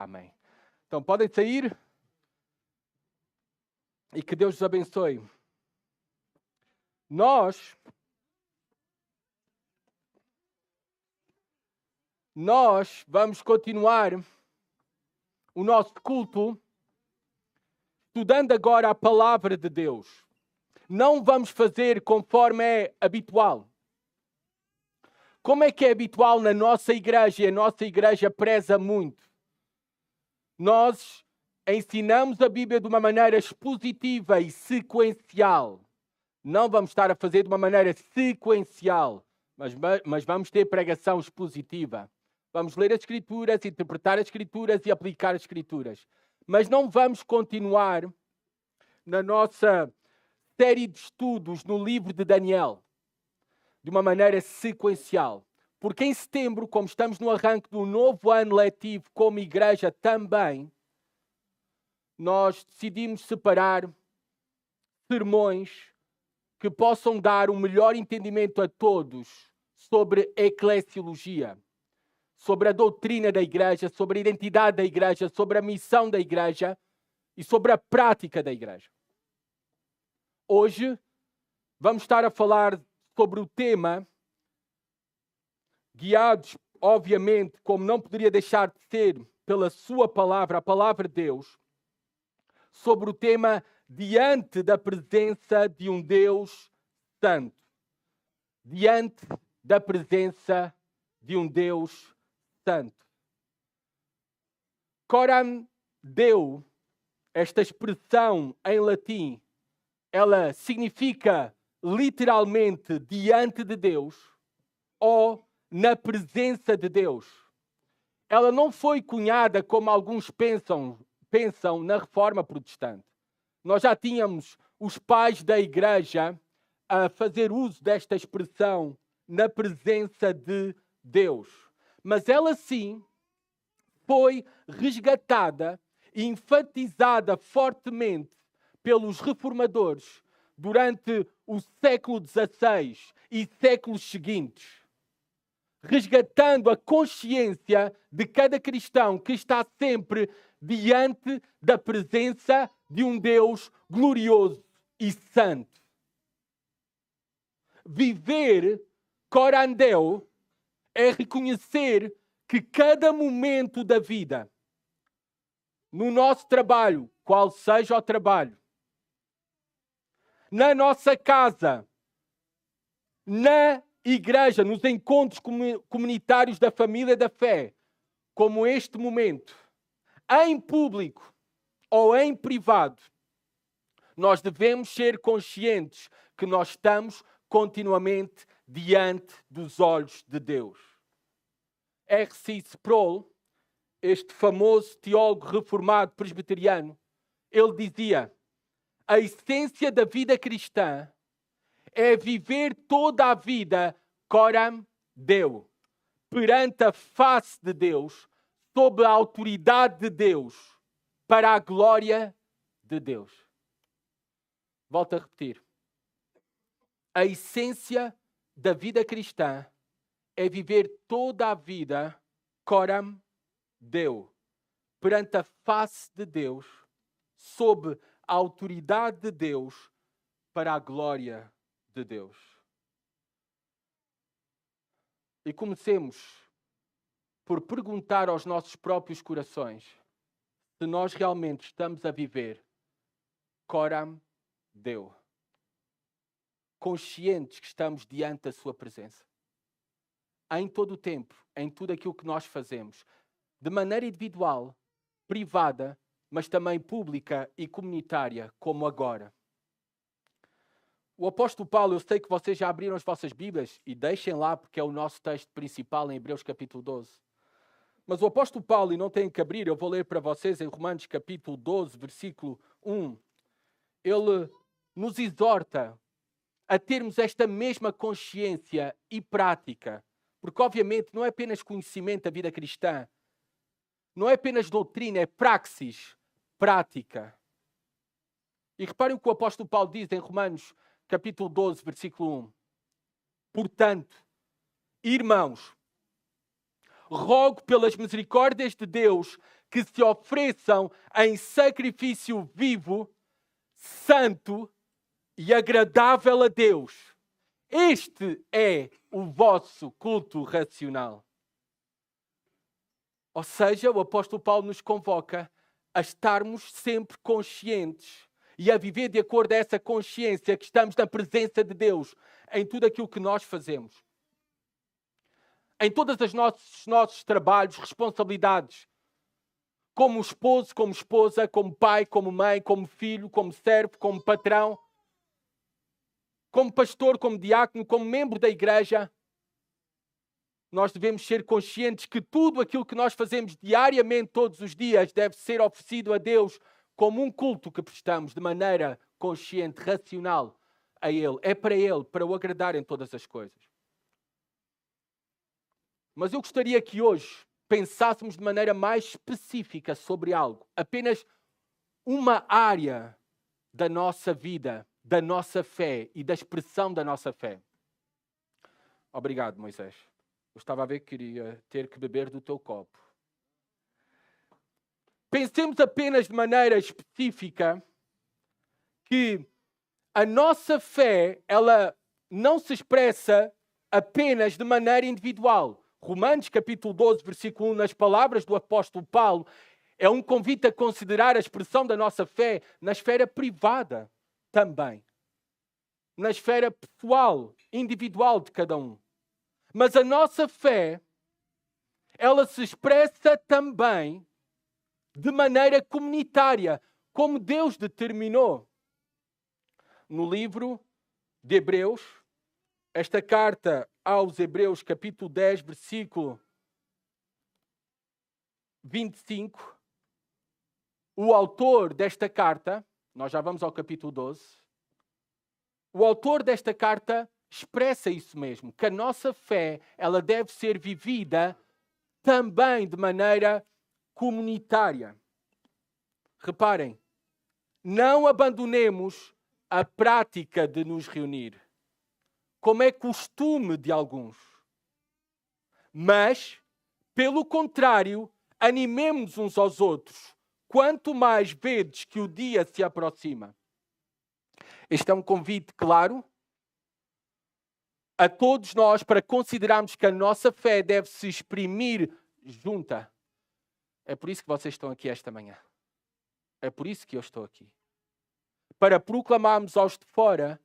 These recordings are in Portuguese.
Amém. Então, podem sair e que Deus os abençoe. Nós vamos continuar o nosso culto estudando agora a palavra de Deus. Não vamos fazer conforme é habitual. Como é que é habitual na nossa igreja? E a nossa igreja preza muito. Nós ensinamos a Bíblia de uma maneira expositiva e sequencial. Não vamos estar a fazer de uma maneira sequencial, mas vamos ter pregação expositiva. Vamos ler as Escrituras, interpretar as Escrituras e aplicar as Escrituras. Mas não vamos continuar na nossa série de estudos no livro de Daniel de uma maneira sequencial. Porque em setembro, como estamos no arranque do novo ano letivo como igreja também, nós decidimos separar sermões que possam dar um melhor entendimento a todos sobre eclesiologia, sobre a doutrina da igreja, sobre a identidade da igreja, sobre a missão da igreja e sobre a prática da igreja. Hoje vamos estar a falar sobre o tema, guiados, obviamente, como não poderia deixar de ser, pela sua palavra, a palavra de Deus, sobre o tema diante da presença de um Deus santo. Diante da presença de um Deus santo. Coram Deo, esta expressão em latim, ela significa literalmente diante de Deus ou na presença de Deus. Ela não foi cunhada como alguns pensam na Reforma Protestante. Nós já tínhamos os pais da igreja a fazer uso desta expressão na presença de Deus. Mas ela sim foi resgatada e enfatizada fortemente pelos reformadores durante o século XVI e séculos seguintes, resgatando a consciência de cada cristão que está sempre diante da presença de um Deus glorioso e santo. Viver coram Deo é reconhecer que cada momento da vida, no nosso trabalho, qual seja o trabalho, na nossa casa, na igreja, nos encontros comunitários da família da fé, como este momento, em público ou em privado, nós devemos ser conscientes que nós estamos continuamente diante dos olhos de Deus. R.C. Sproul, este famoso teólogo reformado presbiteriano, ele dizia: a essência da vida cristã é viver toda a vida coram Deo, perante a face de Deus, sob a autoridade de Deus, para a glória de Deus. Volto a repetir. A essência da vida cristã é viver toda a vida coram Deo, perante a face de Deus, sob a autoridade de Deus, para a glória de Deus. E comecemos por perguntar aos nossos próprios corações se nós realmente estamos a viver coram Deo, conscientes que estamos diante da sua presença. Em todo o tempo, em tudo aquilo que nós fazemos, de maneira individual, privada, mas também pública e comunitária, como agora. O apóstolo Paulo, eu sei que vocês já abriram as vossas Bíblias e deixem lá porque é o nosso texto principal em Hebreus capítulo 12. Mas o apóstolo Paulo, e não têm que abrir, eu vou ler para vocês em Romanos capítulo 12, versículo 1. Ele nos exorta a termos esta mesma consciência e prática. Porque obviamente não é apenas conhecimento da vida cristã. Não é apenas doutrina, é praxis, prática. E reparem o que o apóstolo Paulo diz em Romanos capítulo 12, versículo 1. Portanto, irmãos, rogo pelas misericórdias de Deus que se ofereçam em sacrifício vivo, santo e agradável a Deus. Este é o vosso culto racional. Ou seja, o apóstolo Paulo nos convoca a estarmos sempre conscientes e a viver de acordo a essa consciência que estamos na presença de Deus em tudo aquilo que nós fazemos. Em todos os nossos trabalhos, responsabilidades, como esposo, como esposa, como pai, como mãe, como filho, como servo, como patrão, como pastor, como diácono, como membro da igreja, nós devemos ser conscientes que tudo aquilo que nós fazemos diariamente, todos os dias, deve ser oferecido a Deus como um culto que prestamos de maneira consciente, racional a Ele. É para Ele, para o agradar em todas as coisas. Mas eu gostaria que hoje pensássemos de maneira mais específica sobre algo. Apenas uma área da nossa vida, da nossa fé e da expressão da nossa fé. Obrigado, Moisés. Eu estava a ver que queria ter que beber do teu copo. Pensemos apenas de maneira específica que a nossa fé, ela não se expressa apenas de maneira individual. Romanos capítulo 12, versículo 1, nas palavras do apóstolo Paulo, é um convite a considerar a expressão da nossa fé na esfera privada também. Na esfera pessoal, individual de cada um. Mas a nossa fé, ela se expressa também de maneira comunitária, como Deus determinou. No livro de Hebreus, esta carta aos Hebreus, capítulo 10, versículo 25, o autor desta carta, nós já vamos ao capítulo 12, o autor desta carta expressa isso mesmo, que a nossa fé, ela deve ser vivida também de maneira comunitária. Reparem, não abandonemos a prática de nos reunir, como é costume de alguns. Mas, pelo contrário, animemos uns aos outros, quanto mais vedes que o dia se aproxima. Este é um convite claro a todos nós para considerarmos que a nossa fé deve se exprimir junta. É por isso que vocês estão aqui esta manhã. É por isso que eu estou aqui. Para proclamarmos aos de fora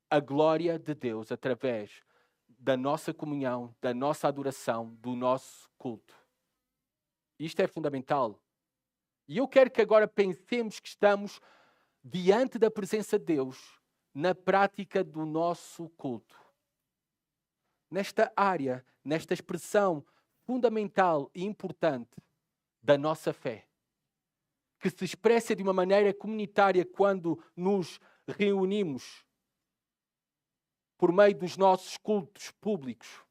a glória de Deus através da nossa comunhão, da nossa adoração, do nosso culto. Isto é fundamental. E eu quero que agora pensemos que estamos diante da presença de Deus na prática do nosso culto. Nesta área, nesta expressão fundamental e importante da nossa fé, que se expressa de uma maneira comunitária quando nos reunimos por meio dos nossos cultos públicos.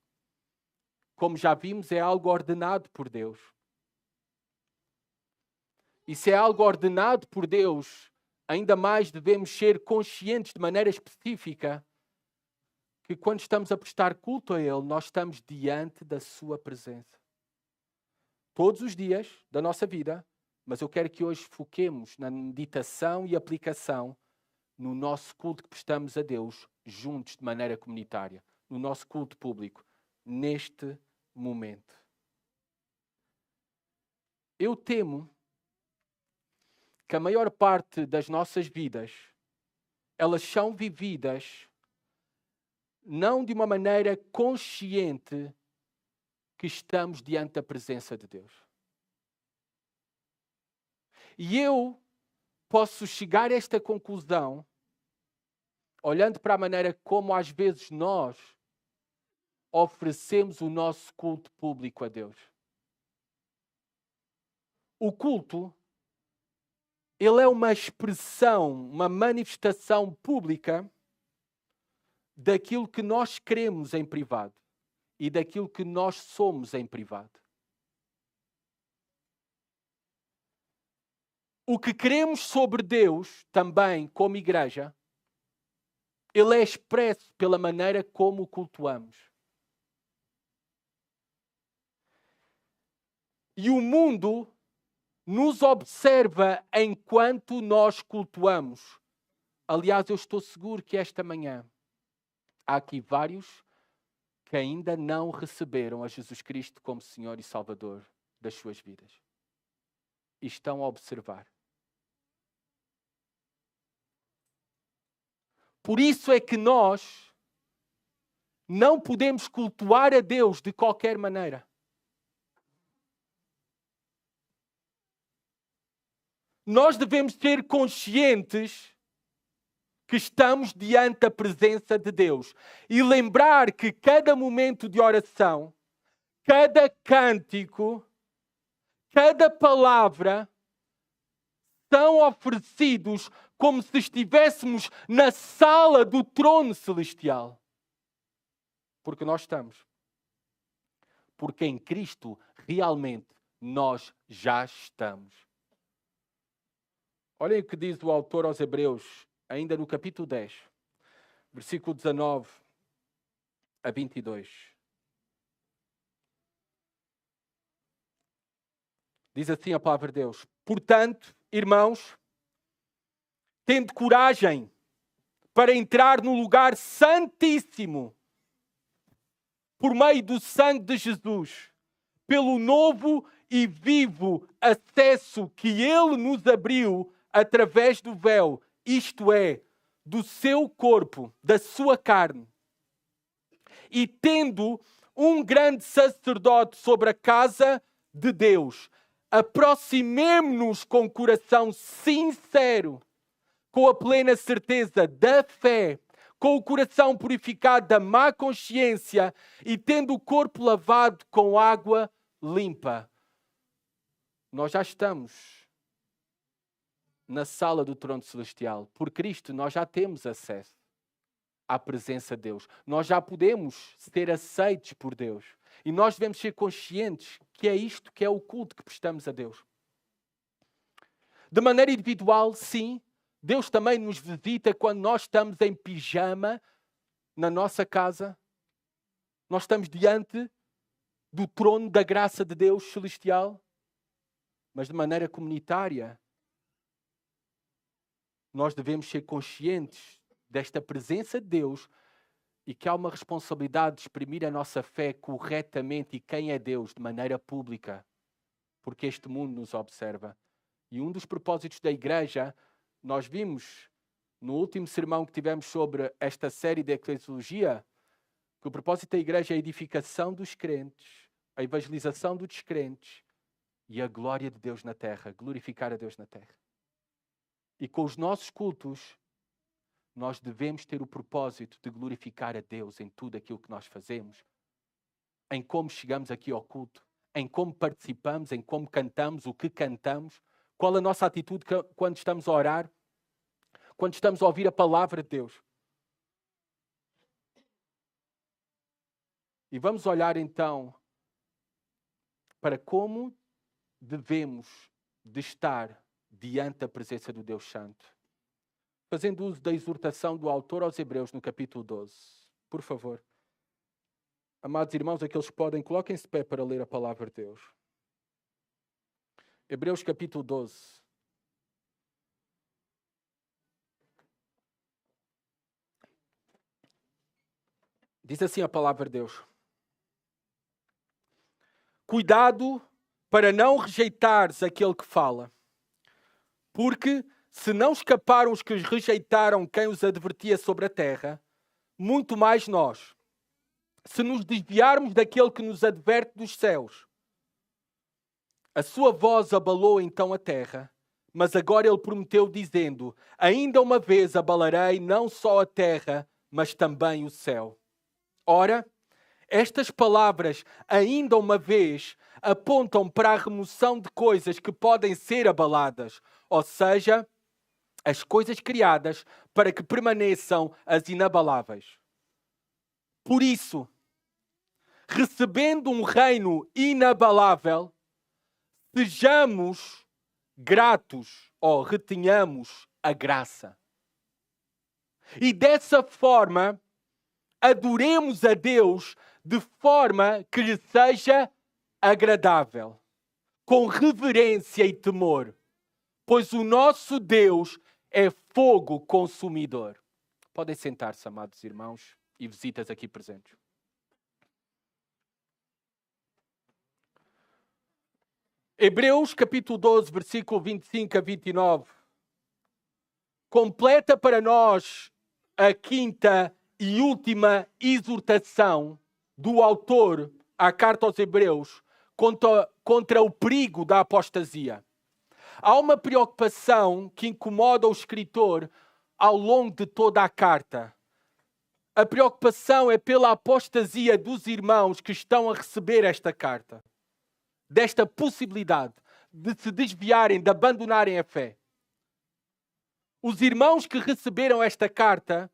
Como já vimos, é algo ordenado por Deus. E se é algo ordenado por Deus, ainda mais devemos ser conscientes de maneira específica que quando estamos a prestar culto a Ele, nós estamos diante da sua presença. Todos os dias da nossa vida, mas eu quero que hoje foquemos na meditação e aplicação no nosso culto que prestamos a Deus, juntos de maneira comunitária, no nosso culto público, neste momento. Eu temo que a maior parte das nossas vidas, elas são vividas não de uma maneira consciente que estamos diante da presença de Deus. E eu posso chegar a esta conclusão olhando para a maneira como às vezes nós oferecemos o nosso culto público a Deus. O culto, ele é uma expressão, uma manifestação pública daquilo que nós queremos em privado e daquilo que nós somos em privado. O que queremos sobre Deus, também como igreja, ele é expresso pela maneira como o cultuamos. E o mundo nos observa enquanto nós cultuamos. Aliás, eu estou seguro que esta manhã há aqui vários que ainda não receberam a Jesus Cristo como Senhor e Salvador das suas vidas. E estão a observar. Por isso é que nós não podemos cultuar a Deus de qualquer maneira. Nós devemos ser conscientes que estamos diante da presença de Deus e lembrar que cada momento de oração, cada cântico, cada palavra são oferecidos como se estivéssemos na sala do trono celestial. Porque nós estamos. Porque em Cristo realmente nós já estamos. Olhem o que diz o autor aos Hebreus, ainda no capítulo 10, versículo 19 a 22. Diz assim a palavra de Deus: portanto, irmãos, tende coragem para entrar no lugar santíssimo por meio do sangue de Jesus, pelo novo e vivo acesso que Ele nos abriu através do véu, isto é, do seu corpo, da sua carne. E tendo um grande sacerdote sobre a casa de Deus, aproximemo-nos com coração sincero, com a plena certeza da fé, com o coração purificado da má consciência e tendo o corpo lavado com água limpa. Nós já estamos na sala do trono celestial. Por Cristo nós já temos acesso à presença de Deus. Nós já podemos ser aceitos por Deus. E nós devemos ser conscientes que é isto que é o culto que prestamos a Deus. De maneira individual, sim, Deus também nos visita quando nós estamos em pijama na nossa casa. Nós estamos diante do trono da graça de Deus celestial. Mas de maneira comunitária, nós devemos ser conscientes desta presença de Deus e que há uma responsabilidade de exprimir a nossa fé corretamente e quem é Deus de maneira pública, porque este mundo nos observa. E um dos propósitos da igreja, nós vimos no último sermão que tivemos sobre esta série de eclesiologia, que o propósito da igreja é a edificação dos crentes, a evangelização dos descrentes e a glória de Deus na terra, glorificar a Deus na terra. E com os nossos cultos, nós devemos ter o propósito de glorificar a Deus em tudo aquilo que nós fazemos, em como chegamos aqui ao culto, em como participamos, em como cantamos, o que cantamos, qual a nossa atitude quando estamos a orar, quando estamos a ouvir a palavra de Deus. E vamos olhar então para como devemos de estar diante da presença do Deus Santo. Fazendo uso da exortação do autor aos Hebreus no capítulo 12. Por favor. Amados irmãos, aqueles que podem, coloquem-se de pé para ler a palavra de Deus. Hebreus capítulo 12. Diz assim a palavra de Deus: cuidado para não rejeitares aquele que fala, porque se não escaparam os que os rejeitaram quem os advertia sobre a terra, muito mais nós, se nos desviarmos daquele que nos adverte dos céus. A sua voz abalou então a terra, mas agora ele prometeu dizendo: ainda uma vez abalarei não só a terra, mas também o céu. Ora, estas palavras, ainda uma vez, apontam para a remoção de coisas que podem ser abaladas, ou seja, as coisas criadas para que permaneçam as inabaláveis. Por isso, recebendo um reino inabalável, sejamos gratos ou retenhamos a graça. E dessa forma, adoremos a Deus de forma que lhe seja agradável. com reverência e temor, pois o nosso Deus é fogo consumidor. Podem sentar-se, amados irmãos e visitas aqui presentes. Hebreus capítulo 12, versículo 25 a 29, completa para nós a quinta e última exortação do autor à carta aos Hebreus contra o perigo da apostasia. Há uma preocupação que incomoda o escritor ao longo de toda a carta. A preocupação é pela apostasia dos irmãos que estão a receber esta carta. Desta possibilidade de se desviarem, de abandonarem a fé. Os irmãos que receberam esta carta,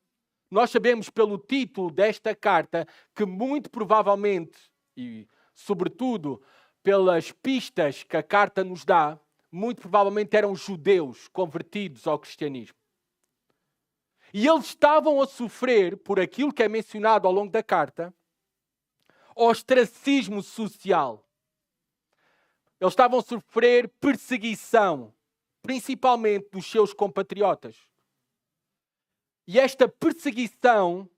nós sabemos pelo título desta carta que muito provavelmente, e sobretudo pelas pistas que a carta nos dá, muito provavelmente eram judeus convertidos ao cristianismo. E eles estavam a sofrer, por aquilo que é mencionado ao longo da carta, ostracismo social. Eles estavam a sofrer perseguição, principalmente dos seus compatriotas. E esta perseguição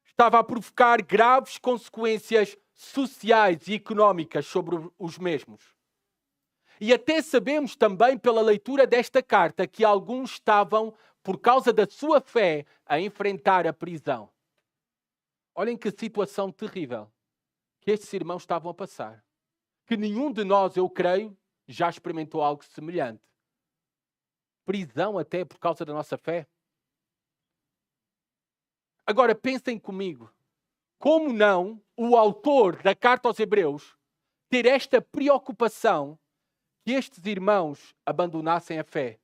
estava a provocar graves consequências sociais e económicas sobre os mesmos. E até sabemos também pela leitura desta carta que alguns estavam, por causa da sua fé, a enfrentar a prisão. Olhem que situação terrível que estes irmãos estavam a passar. Que nenhum de nós, eu creio, já experimentou algo semelhante. Prisão até por causa da nossa fé. Agora pensem comigo, como não o autor da carta aos Hebreus ter esta preocupação que estes irmãos abandonassem a fé,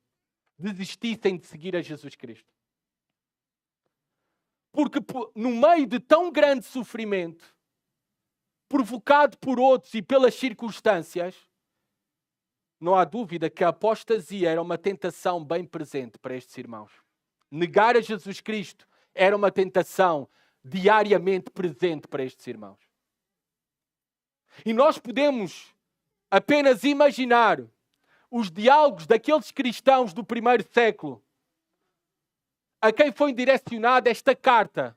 desistissem de seguir a Jesus Cristo? Porque no meio de tão grande sofrimento, provocado por outros e pelas circunstâncias, não há dúvida que a apostasia era uma tentação bem presente para estes irmãos. Negar a Jesus Cristo era uma tentação diariamente presente para estes irmãos. E nós podemos apenas imaginar os diálogos daqueles cristãos do primeiro século a quem foi direcionada esta carta.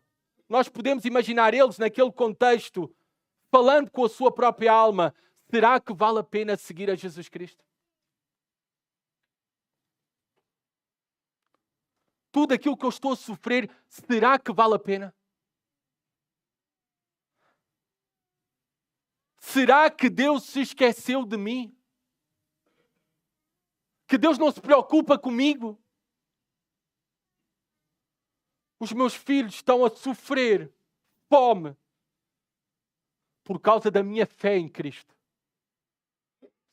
Nós podemos imaginar eles naquele contexto falando com a sua própria alma: será que vale a pena seguir a Jesus Cristo? Tudo aquilo que eu estou a sofrer, será que vale a pena? Será que Deus se esqueceu de mim? Que Deus não se preocupa comigo? Os meus filhos estão a sofrer fome por causa da minha fé em Cristo.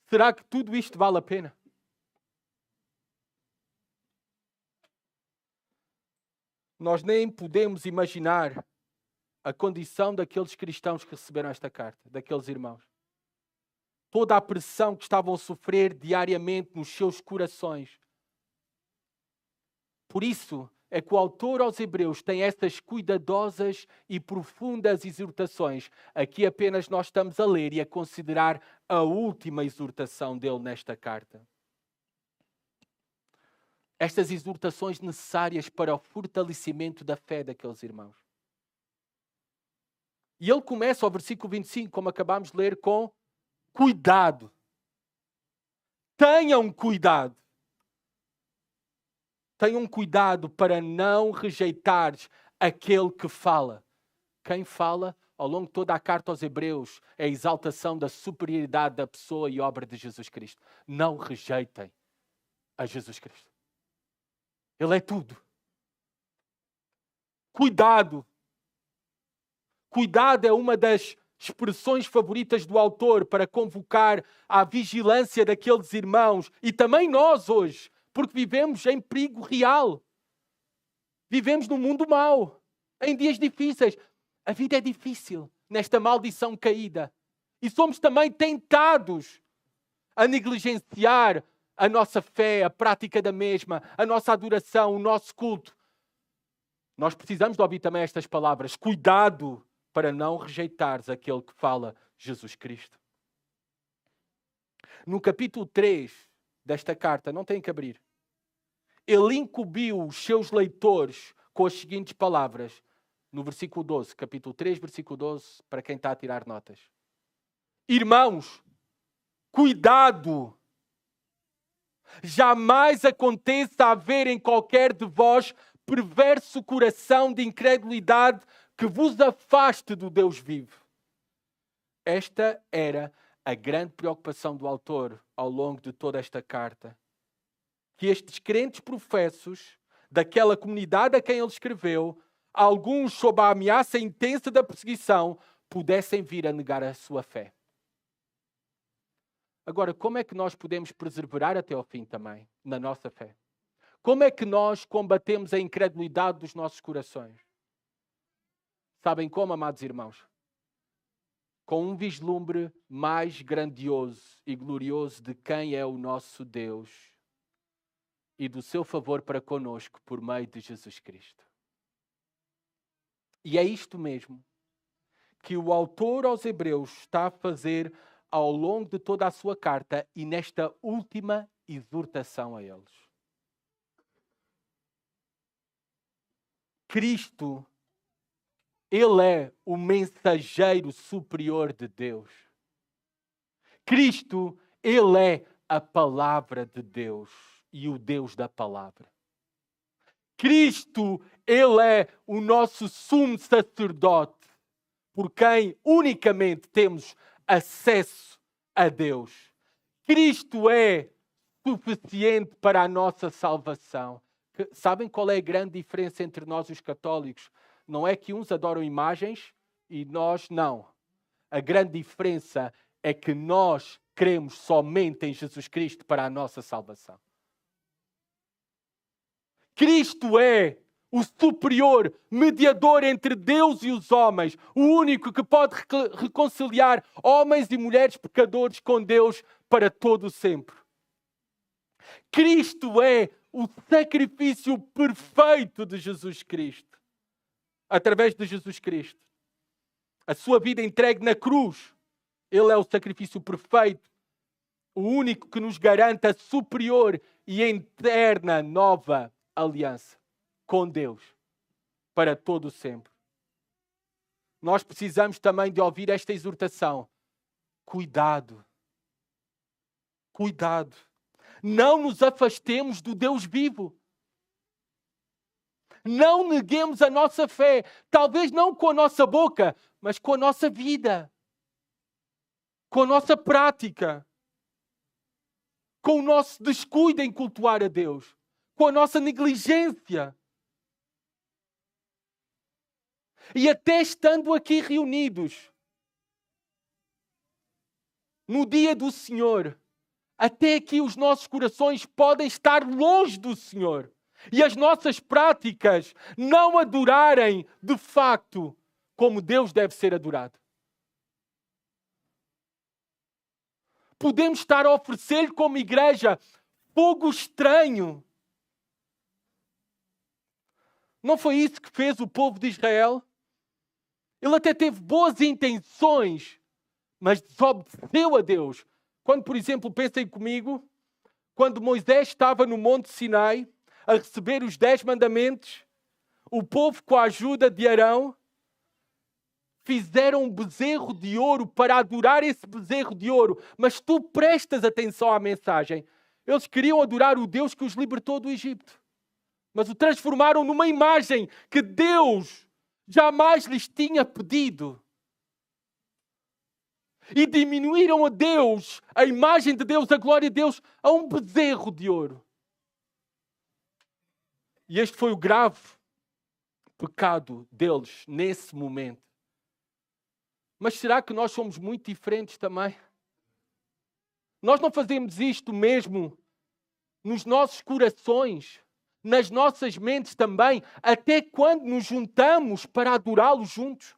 Será que tudo isto vale a pena? Nós nem podemos imaginar a condição daqueles cristãos que receberam esta carta, daqueles irmãos. Toda a pressão que estavam a sofrer diariamente nos seus corações. Por isso é que o autor aos Hebreus tem estas cuidadosas e profundas exortações. Aqui apenas nós estamos a ler e a considerar a última exortação dele nesta carta. Estas exortações necessárias para o fortalecimento da fé daqueles irmãos. E ele começa ao versículo 25, como acabámos de ler, com cuidado. Tenham cuidado. Tenham cuidado para não rejeitares aquele que fala. Quem fala, ao longo de toda a carta aos Hebreus, é a exaltação da superioridade da pessoa e obra de Jesus Cristo. Não rejeitem a Jesus Cristo. Ele é tudo. Cuidado. Cuidado é uma das expressões favoritas do autor para convocar à vigilância daqueles irmãos e também nós hoje, porque vivemos em perigo real. Vivemos num mundo mau, em dias difíceis. A vida é difícil nesta maldição caída. E somos também tentados a negligenciar a nossa fé, a prática da mesma, a nossa adoração, o nosso culto. Nós precisamos de ouvir também estas palavras. Cuidado para não rejeitares aquele que fala Jesus Cristo. No capítulo 3 desta carta, não tem que abrir, ele incumbiu os seus leitores com as seguintes palavras, no versículo 12, capítulo 3, versículo 12, para quem está a tirar notas. Irmãos, cuidado! Jamais aconteça haver em qualquer de vós perverso coração de incredulidade que vos afaste do Deus vivo. Esta era a grande preocupação do autor ao longo de toda esta carta. Que estes crentes professos daquela comunidade a quem ele escreveu, alguns sob a ameaça intensa da perseguição, pudessem vir a negar a sua fé. Agora, como é que nós podemos perseverar até ao fim também, na nossa fé? Como é que nós combatemos a incredulidade dos nossos corações? Sabem como, amados irmãos? Com um vislumbre mais grandioso e glorioso de quem é o nosso Deus e do seu favor para conosco por meio de Jesus Cristo. E é isto mesmo que o autor aos Hebreus está a fazer ao longo de toda a sua carta e nesta última exortação a eles. Cristo, Ele é o mensageiro superior de Deus. Cristo, Ele é a palavra de Deus e o Deus da palavra. Cristo, Ele é o nosso sumo sacerdote, por quem unicamente temos acesso a Deus. Cristo é suficiente para a nossa salvação. Sabem qual é a grande diferença entre nós os católicos? Não é que uns adoram imagens e nós não. A grande diferença é que nós cremos somente em Jesus Cristo para a nossa salvação. Cristo é o superior mediador entre Deus e os homens, o único que pode reconciliar homens e mulheres pecadores com Deus para todo o sempre. Cristo é o sacrifício perfeito de Jesus Cristo. Através de Jesus Cristo. A sua vida entregue na cruz. Ele é o sacrifício perfeito. O único que nos garante a superior e eterna nova aliança com Deus para todo o sempre. Nós precisamos também de ouvir esta exortação. Cuidado. Cuidado. Não nos afastemos do Deus vivo. Não neguemos a nossa fé. Talvez não com a nossa boca, mas com a nossa vida. Com a nossa prática. Com o nosso descuido em cultuar a Deus. Com a nossa negligência. E até estando aqui reunidos, no dia do Senhor, até aqui os nossos corações podem estar longe do Senhor. E as nossas práticas não adorarem de facto como Deus deve ser adorado. Podemos estar a oferecer-lhe como igreja fogo estranho. Não foi isso que fez o povo de Israel? Ele até teve boas intenções, mas desobedeceu a Deus. Quando, por exemplo, pensem comigo, quando Moisés estava no Monte Sinai a receber os 10 mandamentos, o povo, com a ajuda de Arão, fizeram um bezerro de ouro para adorar esse bezerro de ouro. Mas tu prestas atenção à mensagem. Eles queriam adorar o Deus que os libertou do Egito. Mas o transformaram numa imagem que Deus jamais lhes tinha pedido. E diminuíram a Deus, a imagem de Deus, a glória de Deus, a um bezerro de ouro. E este foi o grave pecado deles nesse momento. Mas será que nós somos muito diferentes também? Nós não fazemos isto mesmo nos nossos corações, nas nossas mentes também, até quando nos juntamos para adorá-lo juntos?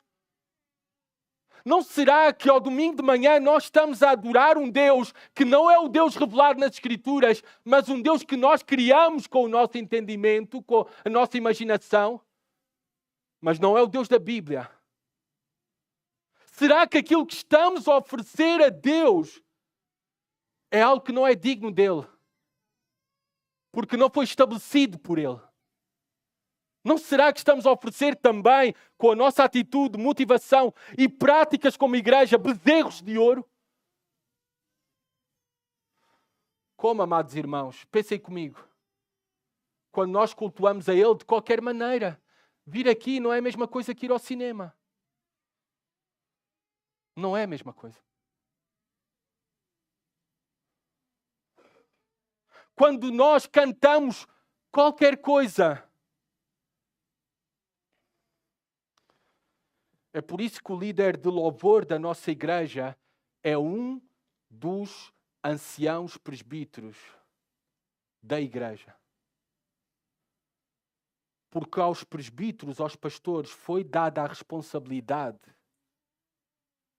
Não será que ao domingo de manhã nós estamos a adorar um Deus que não é o Deus revelado nas Escrituras, mas um Deus que nós criamos com o nosso entendimento, com a nossa imaginação? Mas não é o Deus da Bíblia. Será que aquilo que estamos a oferecer a Deus é algo que não é digno dele. Porque não foi estabelecido por ele. Não será que estamos a oferecer também, com a nossa atitude, motivação e práticas como igreja, bezerros de ouro? Como, amados irmãos, pensem comigo. Quando nós cultuamos a Ele de qualquer maneira, vir aqui não é a mesma coisa que ir ao cinema. Não é a mesma coisa. Quando nós cantamos qualquer coisa, é por isso que o líder de louvor da nossa igreja é um dos anciãos presbíteros da igreja. Porque aos presbíteros, aos pastores, foi dada a responsabilidade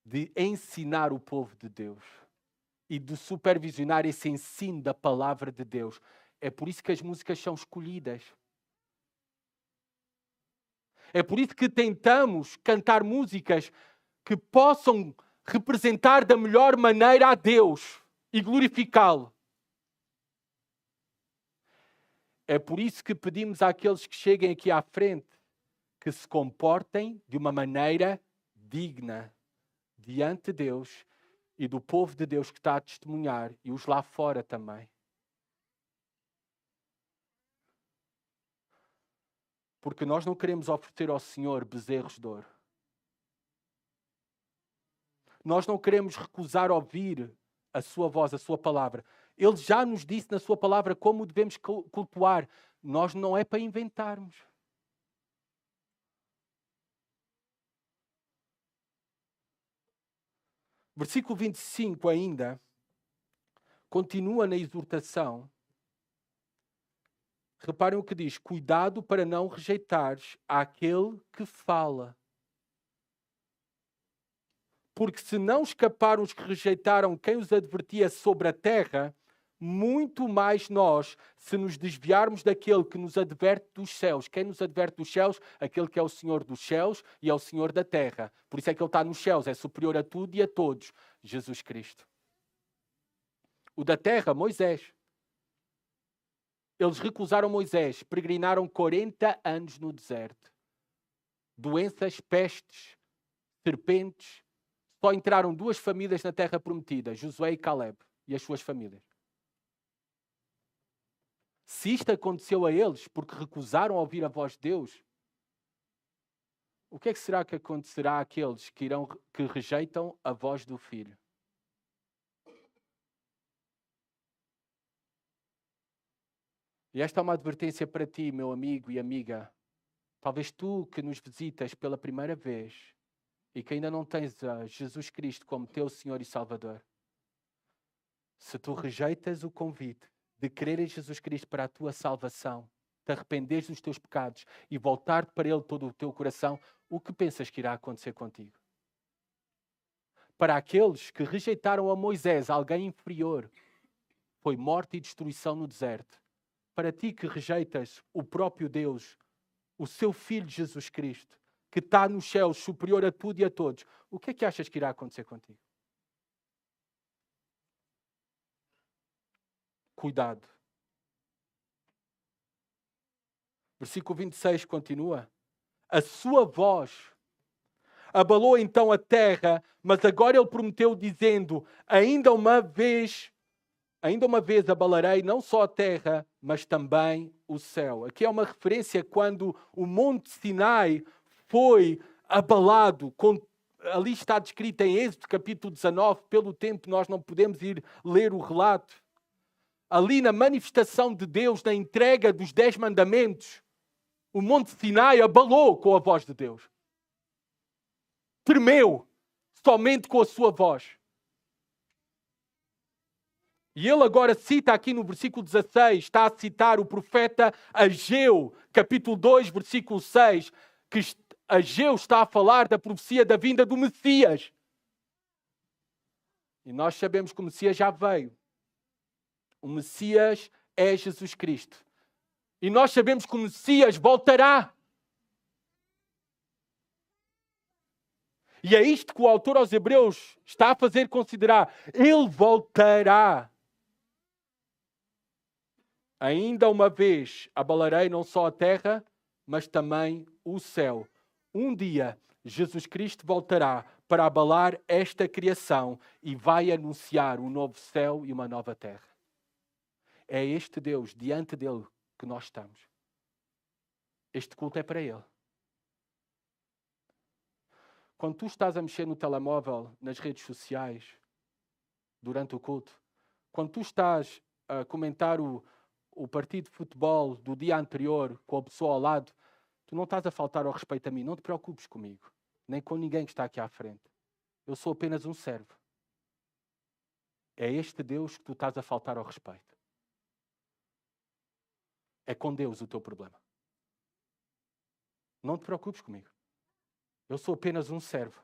de ensinar o povo de Deus e de supervisionar esse ensino da palavra de Deus. É por isso que as músicas são escolhidas. É por isso que tentamos cantar músicas que possam representar da melhor maneira a Deus e glorificá-lo. É por isso que pedimos àqueles que cheguem aqui à frente que se comportem de uma maneira digna diante de Deus e do povo de Deus que está a testemunhar e os lá fora também. Porque nós não queremos oferecer ao Senhor bezerros de ouro. Nós não queremos recusar ouvir a sua voz, a sua palavra. Ele já nos disse na sua palavra como devemos cultuar. Nós não é para inventarmos. Versículo 25 ainda continua na exortação. Reparem o que diz. Cuidado para não rejeitares aquele que fala. Porque se não escaparam os que rejeitaram quem os advertia sobre a terra, muito mais nós, se nos desviarmos daquele que nos adverte dos céus. Quem nos adverte dos céus? Aquele que é o Senhor dos céus e é o Senhor da terra. Por isso é que Ele está nos céus, é superior a tudo e a todos. Jesus Cristo. O da terra, Moisés. Eles recusaram Moisés, peregrinaram 40 anos no deserto. Doenças, pestes, serpentes. Só entraram 2 famílias na terra prometida, Josué e Caleb, e as suas famílias. Se isto aconteceu a eles porque recusaram ouvir a voz de Deus, o que é que será que acontecerá àqueles que rejeitam a voz do Filho? E esta é uma advertência para ti, meu amigo e amiga. Talvez tu que nos visitas pela primeira vez e que ainda não tens a Jesus Cristo como teu Senhor e Salvador. Se tu rejeitas o convite de crer em Jesus Cristo para a tua salvação, te arrependeres dos teus pecados e voltar para Ele todo o teu coração, o que pensas que irá acontecer contigo? Para aqueles que rejeitaram a Moisés, alguém inferior, foi morte e destruição no deserto. Para ti que rejeitas o próprio Deus, o seu Filho Jesus Cristo, que está nos céus, superior a tudo e a todos, o que é que achas que irá acontecer contigo? Cuidado. Versículo 26 continua. A sua voz abalou então a terra, mas agora ele prometeu dizendo, ainda uma vez abalarei não só a terra, mas também o céu. Aqui é uma referência quando o Monte Sinai foi abalado. Ali está descrito em Êxodo capítulo 19, pelo tempo nós não podemos ir ler o relato. Ali na manifestação de Deus, na entrega dos 10 mandamentos, o Monte Sinai abalou com a voz de Deus. Tremeu somente com a sua voz. E ele agora cita aqui no versículo 16, está a citar o profeta Ageu, capítulo 2, versículo 6, que Ageu está a falar da profecia da vinda do Messias. E nós sabemos que o Messias já veio. O Messias é Jesus Cristo. E nós sabemos que o Messias voltará. E é isto que o autor aos Hebreus está a fazer considerar. Ele voltará. Ainda uma vez abalarei não só a terra, mas também o céu. Um dia Jesus Cristo voltará para abalar esta criação e vai anunciar um novo céu e uma nova terra. É este Deus, diante dele, que nós estamos. Este culto é para ele. Quando tu estás a mexer no telemóvel, nas redes sociais, durante o culto, quando tu estás a comentar o partido de futebol do dia anterior com a pessoa ao lado, tu não estás a faltar ao respeito a mim. Não te preocupes comigo, nem com ninguém que está aqui à frente. Eu sou apenas um servo. É este Deus que tu estás a faltar ao respeito. É com Deus o teu problema. Não te preocupes comigo. Eu sou apenas um servo.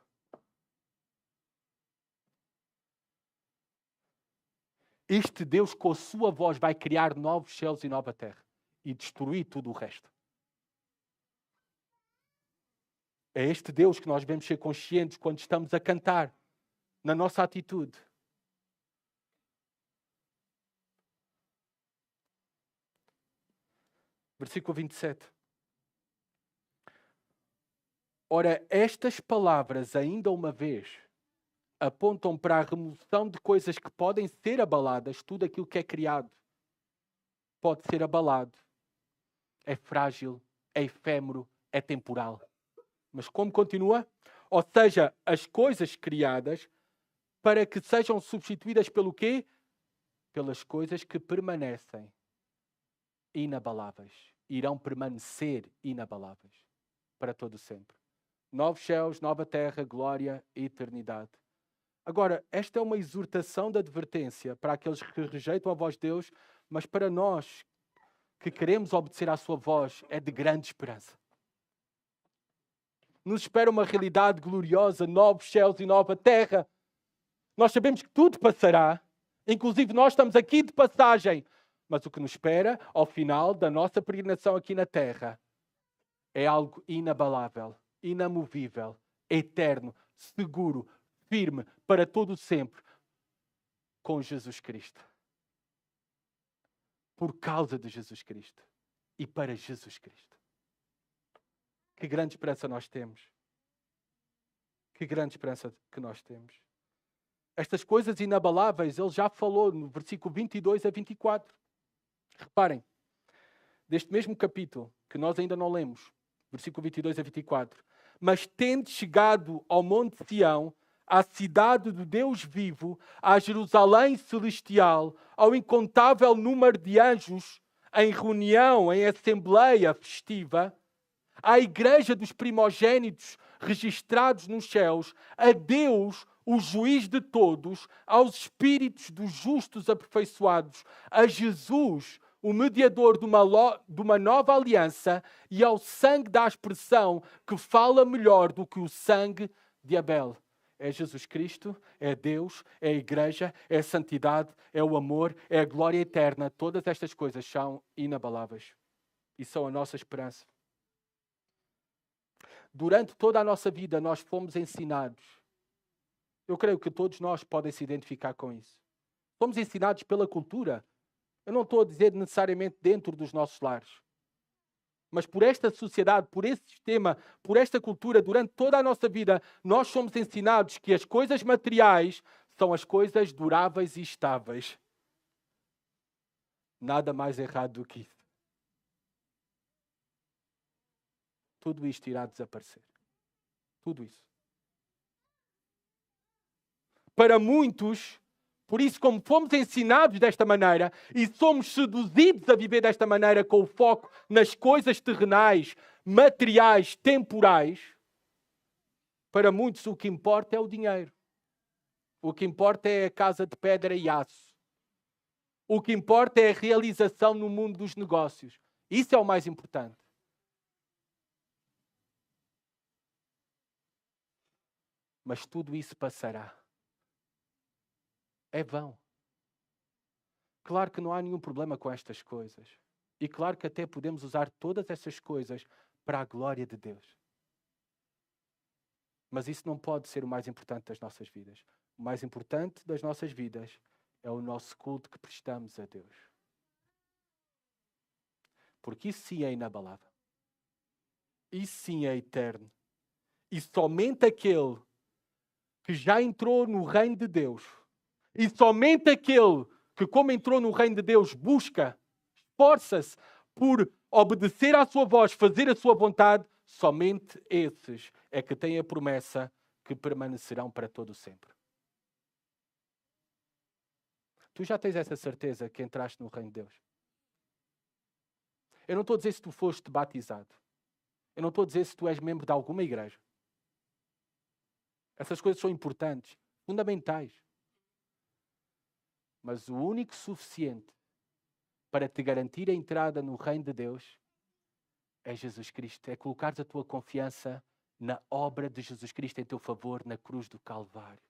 Este Deus, com a sua voz, vai criar novos céus e nova terra e destruir tudo o resto. É este Deus que nós devemos ser conscientes quando estamos a cantar, na nossa atitude. Versículo 27. Ora, estas palavras, ainda uma vez, apontam para a remoção de coisas que podem ser abaladas. Tudo aquilo que é criado pode ser abalado. É frágil, é efêmero, é temporal. Mas como continua? Ou seja, as coisas criadas para que sejam substituídas pelo quê? Pelas coisas que permanecem inabaláveis. Irão permanecer inabaláveis para todo sempre. Novos céus, nova terra, glória e eternidade. Agora, esta é uma exortação de advertência para aqueles que rejeitam a voz de Deus, mas para nós que queremos obedecer à sua voz é de grande esperança. Nos espera uma realidade gloriosa, novos céus e nova terra. Nós sabemos que tudo passará, inclusive nós estamos aqui de passagem, mas o que nos espera ao final da nossa peregrinação aqui na terra é algo inabalável, inamovível, eterno, seguro, firme, para todo o sempre, com Jesus Cristo. Por causa de Jesus Cristo e para Jesus Cristo. Que grande esperança nós temos. Que grande esperança que nós temos. Estas coisas inabaláveis, ele já falou no versículo 22 a 24. Reparem, deste mesmo capítulo, que nós ainda não lemos, versículo 22 a 24. Mas tendo chegado ao Monte Sião, à cidade do Deus vivo, à Jerusalém celestial, ao incontável número de anjos, em reunião, em assembleia festiva, à igreja dos primogênitos registrados nos céus, a Deus, o juiz de todos, aos espíritos dos justos aperfeiçoados, a Jesus, o mediador de uma nova aliança, e ao sangue da aspersão, que fala melhor do que o sangue de Abel. É Jesus Cristo, é Deus, é a igreja, é a santidade, é o amor, é a glória eterna. Todas estas coisas são inabaláveis e são a nossa esperança. Durante toda a nossa vida nós fomos ensinados. Eu creio que todos nós podem se identificar com isso. Fomos ensinados pela cultura. Eu não estou a dizer necessariamente dentro dos nossos lares. Mas por esta sociedade, por esse sistema, por esta cultura, durante toda a nossa vida, nós somos ensinados que as coisas materiais são as coisas duráveis e estáveis. Nada mais errado do que isso. Tudo isto irá desaparecer. Tudo isso. Para muitos, por isso, como fomos ensinados desta maneira e somos seduzidos a viver desta maneira com o foco nas coisas terrenais, materiais, temporais, para muitos o que importa é o dinheiro. O que importa é a casa de pedra e aço. O que importa é a realização no mundo dos negócios. Isso é o mais importante. Mas tudo isso passará. É vão. Claro que não há nenhum problema com estas coisas. E claro que até podemos usar todas essas coisas para a glória de Deus. Mas isso não pode ser o mais importante das nossas vidas. O mais importante das nossas vidas é o nosso culto que prestamos a Deus. Porque isso sim é inabalável. Isso sim é eterno. E somente aquele que já entrou no reino de Deus, e somente aquele que, como entrou no reino de Deus, busca, esforça-se por obedecer à sua voz, fazer a sua vontade, somente esses é que têm a promessa que permanecerão para todo sempre. Tu já tens essa certeza que entraste no reino de Deus? Eu não estou a dizer se tu foste batizado. Eu não estou a dizer se tu és membro de alguma igreja. Essas coisas são importantes, fundamentais. Mas o único suficiente para te garantir a entrada no reino de Deus é Jesus Cristo. É colocares a tua confiança na obra de Jesus Cristo em teu favor na cruz do Calvário.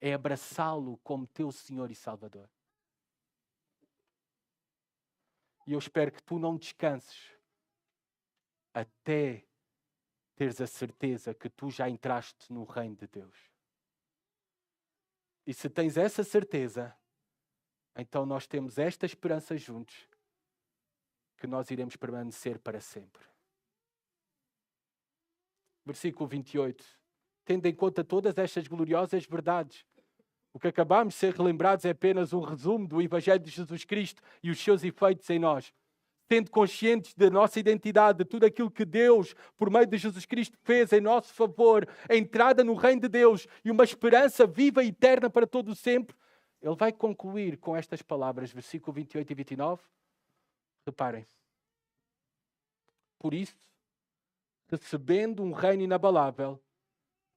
É abraçá-lo como teu Senhor e Salvador. E eu espero que tu não descanses até teres a certeza que tu já entraste no reino de Deus. E se tens essa certeza, então nós temos esta esperança juntos, que nós iremos permanecer para sempre. Versículo 28. Tendo em conta todas estas gloriosas verdades, o que acabamos de ser relembrados é apenas um resumo do Evangelho de Jesus Cristo e os seus efeitos em nós. Sendo conscientes da nossa identidade, de tudo aquilo que Deus, por meio de Jesus Cristo, fez em nosso favor, a entrada no reino de Deus e uma esperança viva e eterna para todo o sempre, ele vai concluir com estas palavras, versículo 28 e 29. Reparem. Por isso, recebendo um reino inabalável,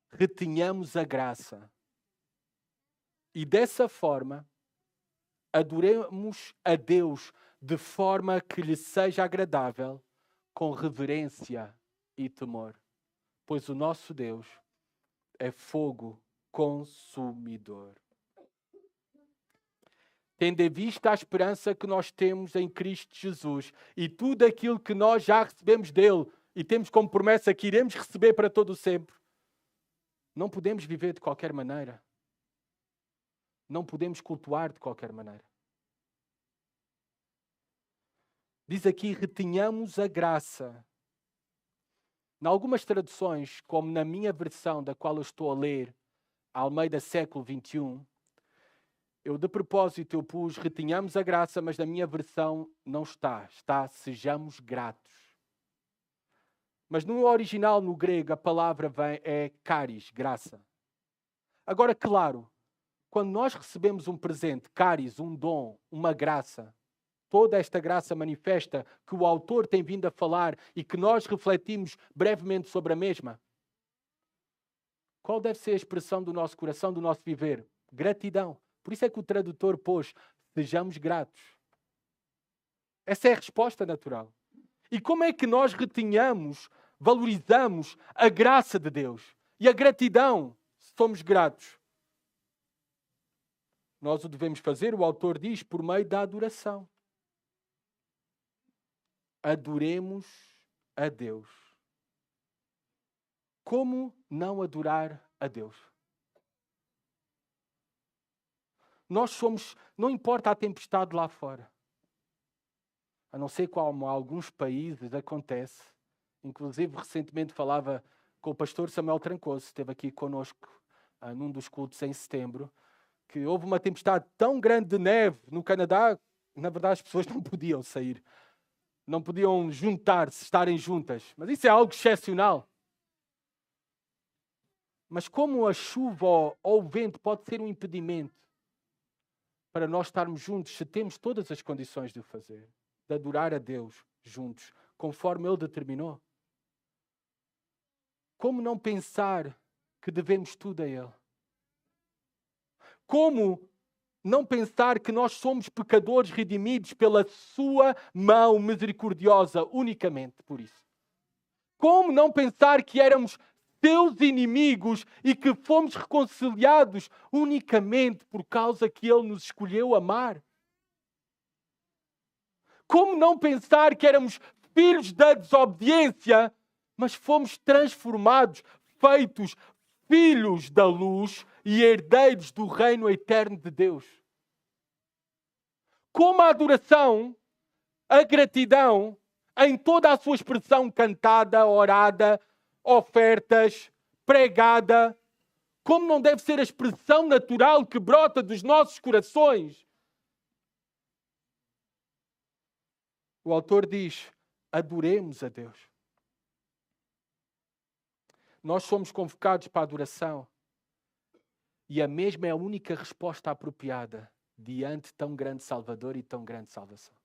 retenhamos a graça. E dessa forma, adoremos a Deus de forma que lhe seja agradável, com reverência e temor. Pois o nosso Deus é fogo consumidor. Tendo em vista a esperança que nós temos em Cristo Jesus e tudo aquilo que nós já recebemos dele e temos como promessa que iremos receber para todo o sempre, não podemos viver de qualquer maneira. Não podemos cultuar de qualquer maneira. Diz aqui, retenhamos a graça. Em algumas traduções, como na minha versão, da qual eu estou a ler, a Almeida século XXI, eu de propósito eu pus retenhamos a graça, mas na minha versão não está. Está sejamos gratos. Mas no original, no grego, a palavra é charis, graça. Agora, claro, quando nós recebemos um presente, charis, um dom, uma graça, toda esta graça manifesta que o autor tem vindo a falar e que nós refletimos brevemente sobre a mesma. Qual deve ser a expressão do nosso coração, do nosso viver? Gratidão. Por isso é que o tradutor pôs, sejamos gratos. Essa é a resposta natural. E como é que nós retenhamos, valorizamos a graça de Deus? E a gratidão, se somos gratos? Nós o devemos fazer, o autor diz, por meio da adoração. Adoremos a Deus. Como não adorar a Deus? Nós somos, não importa a tempestade lá fora. A não ser como alguns países acontece. Inclusive, recentemente falava com o pastor Samuel Trancoso, esteve aqui connosco num dos cultos em setembro, que houve uma tempestade tão grande de neve no Canadá, na verdade as pessoas não podiam sair. Não podiam juntar-se, estarem juntas. Mas isso é algo excepcional. Mas como a chuva ou o vento pode ser um impedimento para nós estarmos juntos, se temos todas as condições de o fazer, de adorar a Deus juntos, conforme Ele determinou? Como não pensar que devemos tudo a Ele? Como não pensar que nós somos pecadores redimidos pela sua mão misericordiosa, unicamente por isso? Como não pensar que éramos seus inimigos e que fomos reconciliados unicamente por causa que Ele nos escolheu amar? Como não pensar que éramos filhos da desobediência, mas fomos transformados, feitos filhos da luz e herdeiros do reino eterno de Deus? Como a adoração a gratidão em toda a sua expressão cantada, orada, ofertas, pregada, como não deve ser a expressão natural que brota dos nossos corações. O autor diz: adoremos a Deus. Nós somos convocados para a adoração. E a mesma é a única resposta apropriada diante de tão grande Salvador e tão grande salvação.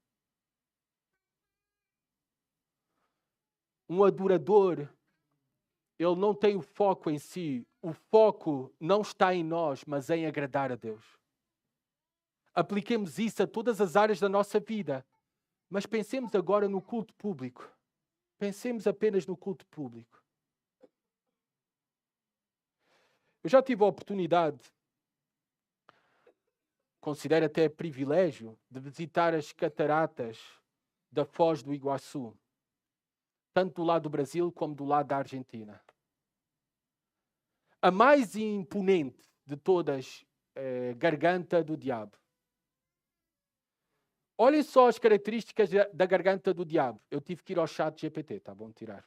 Um adorador, ele não tem o foco em si. O foco não está em nós, mas em agradar a Deus. Apliquemos isso a todas as áreas da nossa vida. Mas pensemos agora no culto público. Pensemos apenas no culto público. Eu já tive a oportunidade, considero até privilégio, de visitar as cataratas da Foz do Iguaçu, tanto do lado do Brasil como do lado da Argentina. A mais imponente de todas é a Garganta do Diabo. Olhem só as características da Garganta do Diabo. Eu tive que ir ao ChatGPT, tá bom? Tirar.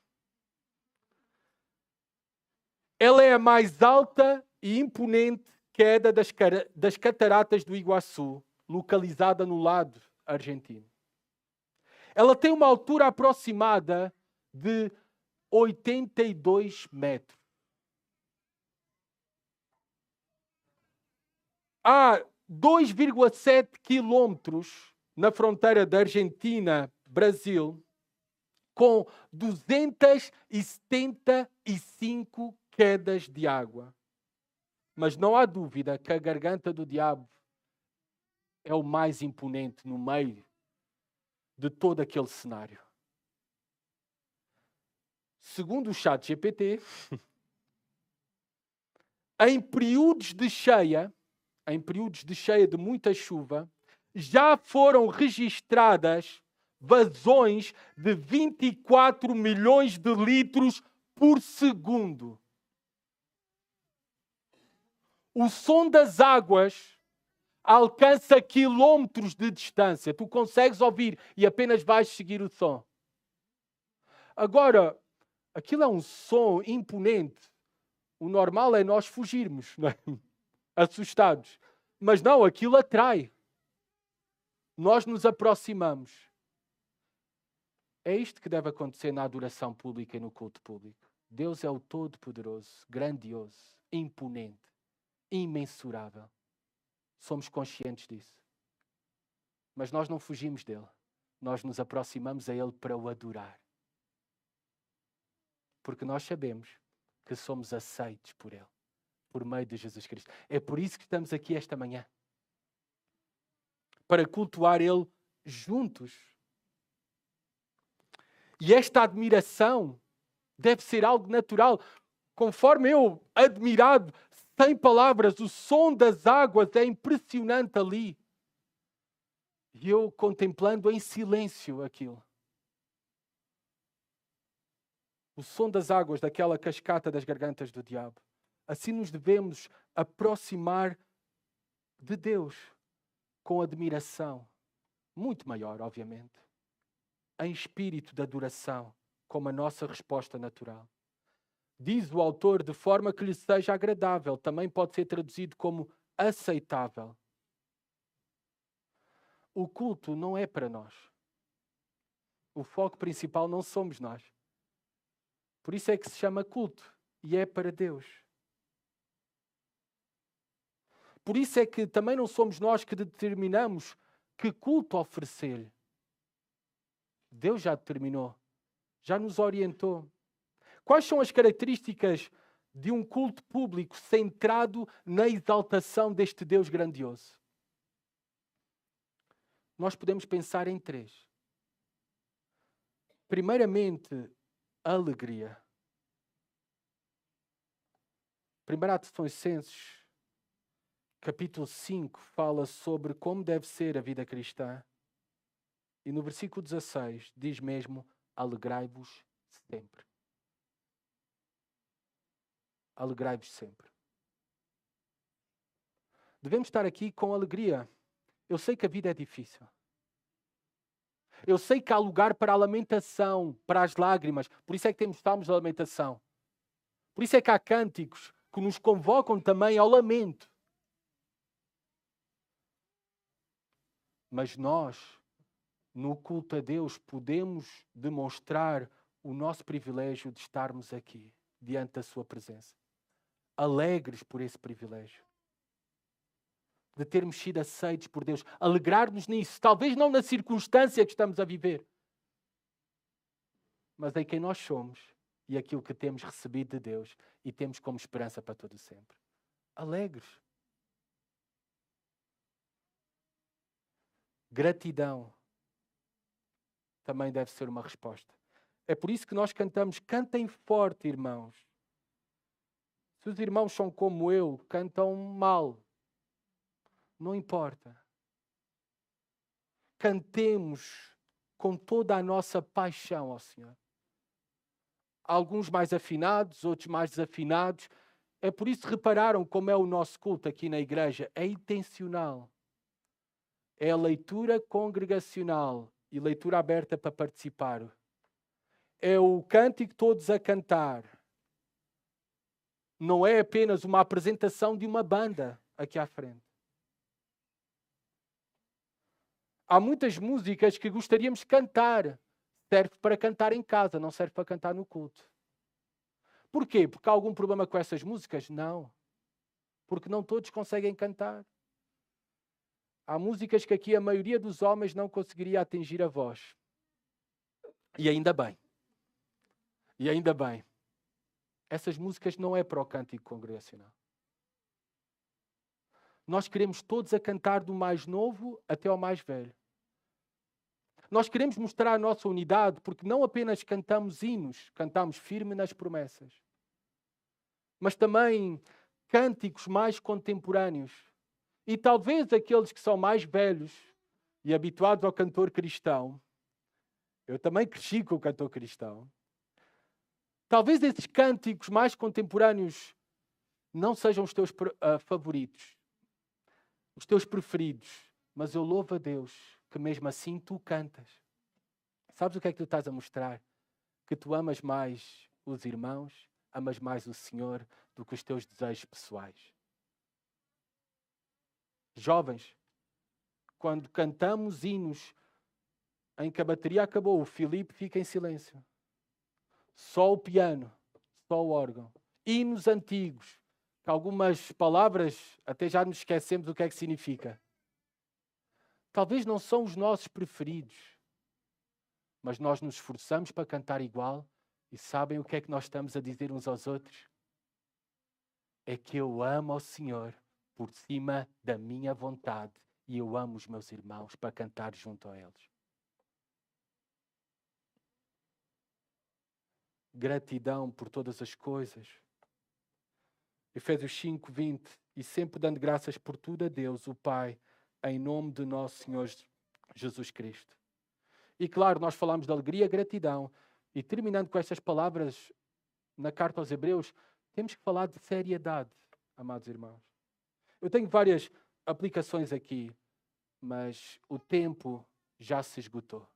Ela é a mais alta e imponente queda das cataratas do Iguaçu, localizada no lado argentino. Ela tem uma altura aproximada de 82 metros. Há 2,7 quilómetros na fronteira da Argentina-Brasil, com 275 quedas de água. Mas não há dúvida que a Garganta do Diabo é o mais imponente no meio de todo aquele cenário. Segundo o ChatGPT, em períodos de cheia de muita chuva, já foram registradas vazões de 24 milhões de litros por segundo. O som das águas alcança quilómetros de distância. Tu consegues ouvir e apenas vais seguir o som. Agora, aquilo é um som imponente. O normal é nós fugirmos, não é? Assustados. Mas não, aquilo atrai. Nós nos aproximamos. É isto que deve acontecer na adoração pública e no culto público. Deus é o Todo-Poderoso, grandioso, imponente, imensurável. Somos conscientes disso. Mas nós não fugimos dele. Nós nos aproximamos a ele para o adorar. Porque nós sabemos que somos aceitos por ele, por meio de Jesus Cristo. É por isso que estamos aqui esta manhã. Para cultuar ele juntos. E esta admiração deve ser algo natural. Conforme eu, admirado, sem palavras, o som das águas é impressionante ali. E eu contemplando em silêncio aquilo. O som das águas daquela cascata das gargantas do diabo. Assim nos devemos aproximar de Deus com admiração, muito maior, obviamente, em espírito de adoração, como a nossa resposta natural. Diz o autor, de forma que lhe seja agradável, também pode ser traduzido como aceitável. O culto não é para nós. O foco principal não somos nós. Por isso é que se chama culto e é para Deus. Por isso é que também não somos nós que determinamos que culto oferecer. Deus já determinou, já nos orientou. Quais são as características de um culto público centrado na exaltação deste Deus grandioso? Nós podemos pensar em 3. Primeiramente, alegria. 1 Tessalonicenses, capítulo 5, fala sobre como deve ser a vida cristã. E no versículo 16 diz mesmo, alegrai-vos sempre. Alegrai-vos sempre. Devemos estar aqui com alegria. Eu sei que a vida é difícil. Eu sei que há lugar para a lamentação, para as lágrimas. Por isso é que temos salmos de lamentação. Por isso é que há cânticos que nos convocam também ao lamento. Mas nós, no culto a Deus, podemos demonstrar o nosso privilégio de estarmos aqui, diante da sua presença. Alegres por esse privilégio. De termos sido aceitos por Deus. Alegrar-nos nisso. Talvez não na circunstância que estamos a viver. Mas em quem nós somos e aquilo que temos recebido de Deus e temos como esperança para todo sempre. Alegres. Gratidão também deve ser uma resposta. É por isso que nós cantamos, cantem forte, irmãos. Se os irmãos são como eu, cantam mal. Não importa. Cantemos com toda a nossa paixão ao Senhor. Alguns mais afinados, outros mais desafinados. É por isso que repararam como é o nosso culto aqui na igreja. É intencional. É a leitura congregacional e leitura aberta para participar. É o cântico todos a cantar. Não é apenas uma apresentação de uma banda aqui à frente. Há muitas músicas que gostaríamos de cantar. Serve para cantar em casa, não serve para cantar no culto. Porquê? Porque há algum problema com essas músicas? Não. Porque não todos conseguem cantar. Há músicas que aqui a maioria dos homens não conseguiria atingir a voz. E ainda bem. E ainda bem. Essas músicas não é para o cântico congregacional. Nós queremos todos a cantar do mais novo até ao mais velho. Nós queremos mostrar a nossa unidade porque não apenas cantamos hinos, cantamos firme nas promessas, mas também cânticos mais contemporâneos. E talvez aqueles que são mais velhos e habituados ao cantor cristão, eu também cresci com o cantor cristão, talvez esses cânticos mais contemporâneos não sejam os teus favoritos, os teus preferidos, mas eu louvo a Deus que mesmo assim tu cantas. Sabes o que é que tu estás a mostrar? Que tu amas mais os irmãos, amas mais o Senhor do que os teus desejos pessoais. Jovens, quando cantamos hinos em que a bateria acabou, o Filipe fica em silêncio. Só o piano, só o órgão. Hinos antigos, que algumas palavras até já nos esquecemos o que é que significa. Talvez não são os nossos preferidos, mas nós nos esforçamos para cantar igual e sabem o que é que nós estamos a dizer uns aos outros? É que eu amo ao Senhor por cima da minha vontade e eu amo os meus irmãos para cantar junto a eles. Gratidão por todas as coisas. Efésios 5:20. E sempre dando graças por tudo a Deus, o Pai, em nome de nosso Senhor Jesus Cristo. E claro, nós falamos de alegria e gratidão. E terminando com estas palavras na carta aos Hebreus, temos que falar de seriedade, amados irmãos. Eu tenho várias aplicações aqui, mas o tempo já se esgotou.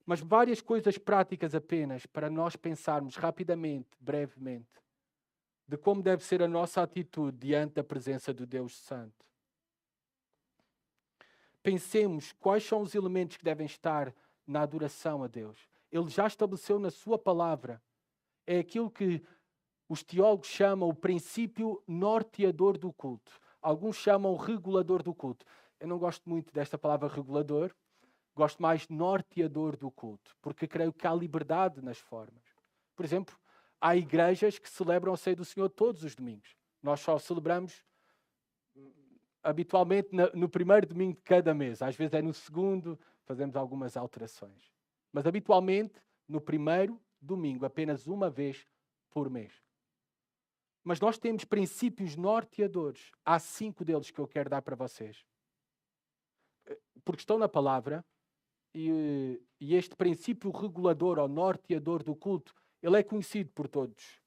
Mas várias coisas práticas apenas para nós pensarmos rapidamente, brevemente, de como deve ser a nossa atitude diante da presença do Deus Santo. Pensemos quais são os elementos que devem estar na adoração a Deus. Ele já estabeleceu na sua palavra. É aquilo que os teólogos chamam o princípio norteador do culto. Alguns chamam regulador do culto. Eu não gosto muito desta palavra regulador. Gosto mais de norteador do culto, porque creio que há liberdade nas formas. Por exemplo, há igrejas que celebram a ceia do Senhor todos os domingos. Nós só celebramos habitualmente no primeiro domingo de cada mês. Às vezes é no segundo, fazemos algumas alterações. Mas habitualmente no primeiro domingo, apenas uma vez por mês. Mas nós temos princípios norteadores. Há 5 deles que eu quero dar para vocês. Porque estão na palavra. E este princípio regulador ou norteador do culto, ele é conhecido por todos.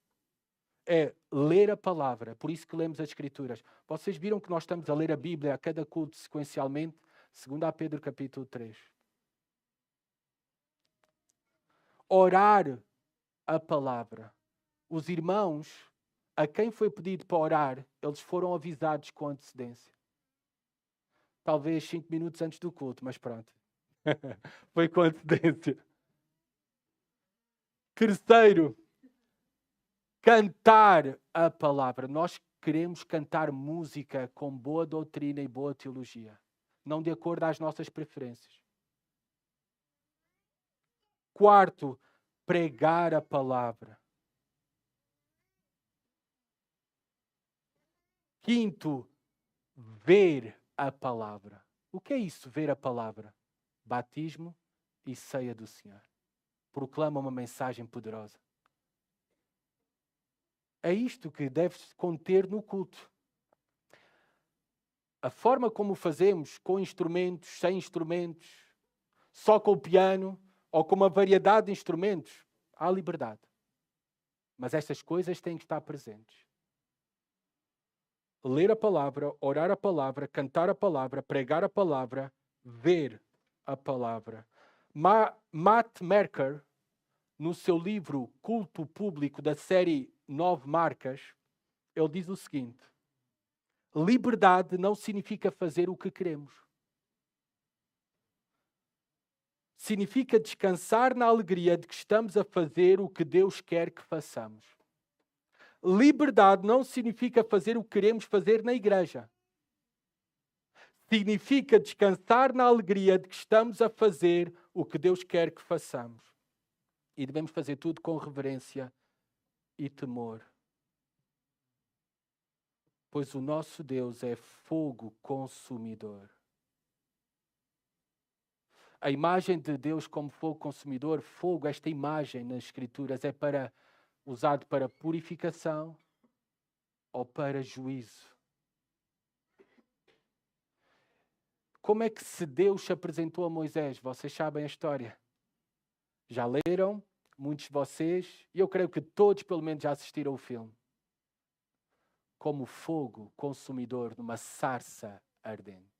É ler a palavra, por isso que lemos as Escrituras. Vocês viram que nós estamos a ler a Bíblia a cada culto sequencialmente? 2 Pedro capítulo 3. Orar a palavra. Os irmãos a quem foi pedido para orar, eles foram avisados com antecedência. Talvez 5 minutos antes do culto, mas pronto. Foi com antecedência. Terceiro, cantar a palavra. Nós queremos cantar música com boa doutrina e boa teologia, não de acordo às nossas preferências. Quarto, pregar a palavra. Quinto, ver a palavra. O que é isso, ver a palavra? Batismo e ceia do Senhor. Proclama uma mensagem poderosa. É isto que deve-se conter no culto. A forma como o fazemos, com instrumentos, sem instrumentos, só com o piano, ou com uma variedade de instrumentos, há liberdade. Mas estas coisas têm que estar presentes. Ler a palavra, orar a palavra, cantar a palavra, pregar a palavra, ver a palavra. Matt Merker, no seu livro Culto Público da série 9 Marcas, ele diz o seguinte: liberdade não significa fazer o que queremos. Significa descansar na alegria de que estamos a fazer o que Deus quer que façamos. Liberdade não significa fazer o que queremos fazer na igreja. Significa descansar na alegria de que estamos a fazer o que Deus quer que façamos. E devemos fazer tudo com reverência e temor. Pois o nosso Deus é fogo consumidor. A imagem de Deus como fogo consumidor, fogo, esta imagem nas Escrituras é usado para purificação ou para juízo. Como é que Deus se apresentou a Moisés? Vocês sabem a história. Já leram, muitos de vocês, e eu creio que todos pelo menos já assistiram o filme. Como fogo consumidor numa sarça ardente.